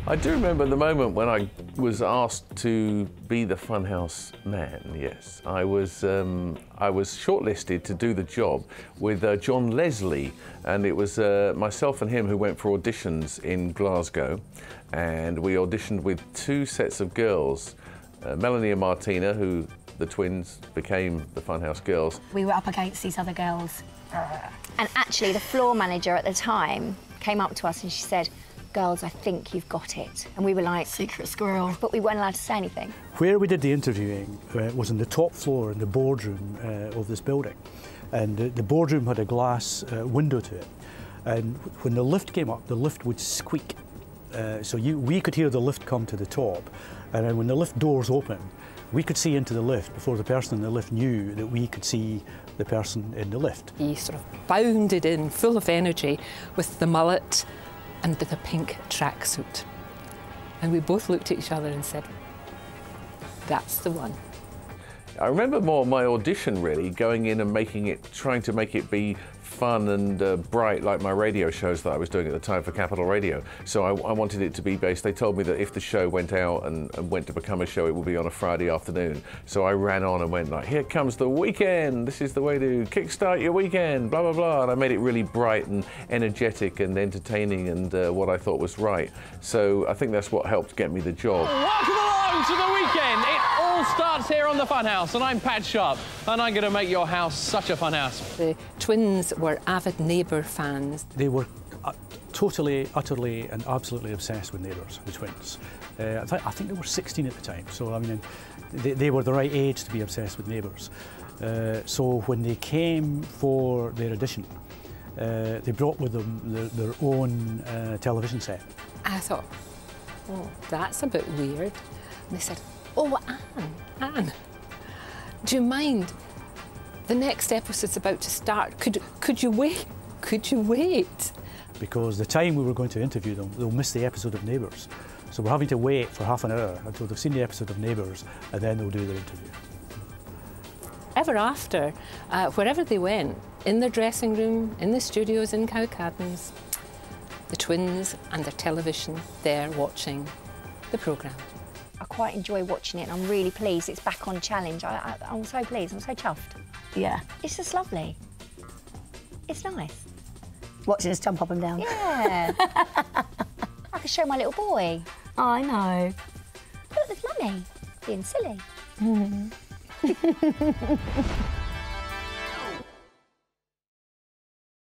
I do remember the moment when I was asked to be the Funhouse man, yes. I was shortlisted to do the job with John Leslie, and it was myself and him who went for auditions in Glasgow, and we auditioned with two sets of girls, Melanie and Martina, who the twins became the Funhouse girls. We were up against these other girls. And actually, the floor manager at the time came up to us and she said, "Girls, I think you've got it." And we were like... Secret squirrel. But we weren't allowed to say anything. Where we did the interviewing was on the top floor in the boardroom of this building. And the boardroom had a glass window to it. And when the lift came up, the lift would squeak. So we could hear the lift come to the top. And then when the lift doors open, we could see into the lift before the person in the lift knew that we could see the person in the lift. He sort of bounded in, full of energy, with the mullet and the pink tracksuit. And we both looked at each other and said, "That's the one." I remember more my audition, really, going in and trying to make it be fun and bright, like my radio shows that I was doing at the time for Capital Radio. So I wanted it to be based. They told me that if the show went out and went to become a show, it would be on a Friday afternoon. So I ran on and went like, "Here comes the weekend. This is the way to kickstart your weekend, blah, blah, blah." And I made it really bright and energetic and entertaining and what I thought was right. So I think that's what helped get me the job. Welcome along to the weekend. It all starts here on the Funhouse, and I'm Pat Sharp, and I'm going to make your house such a fun house. The twins were avid Neighbour fans. They were totally, utterly and absolutely obsessed with Neighbours, the twins. I think they were 16 at the time, so I mean, they were the right age to be obsessed with Neighbours. So when they came for their audition, they brought with them their own television set. I thought, oh, that's a bit weird. And they said, "Oh, Anne, do you mind? The next episode's about to start. Could you wait? Could you wait?" Because the time we were going to interview them, they'll miss the episode of Neighbours. So we're having to wait for half an hour until they've seen the episode of Neighbours, and then they'll do their interview. Ever after, wherever they went, in their dressing room, in the studios in Cowcaddens, the twins and their television there watching the programme. I quite enjoy watching it and I'm really pleased it's back on Challenge. I'm so pleased, I'm so chuffed. Yeah. It's just lovely. It's nice. Watching us jump up and down. Yeah. I could show my little boy. Oh, I know. Look, there's Mummy being silly. Mm.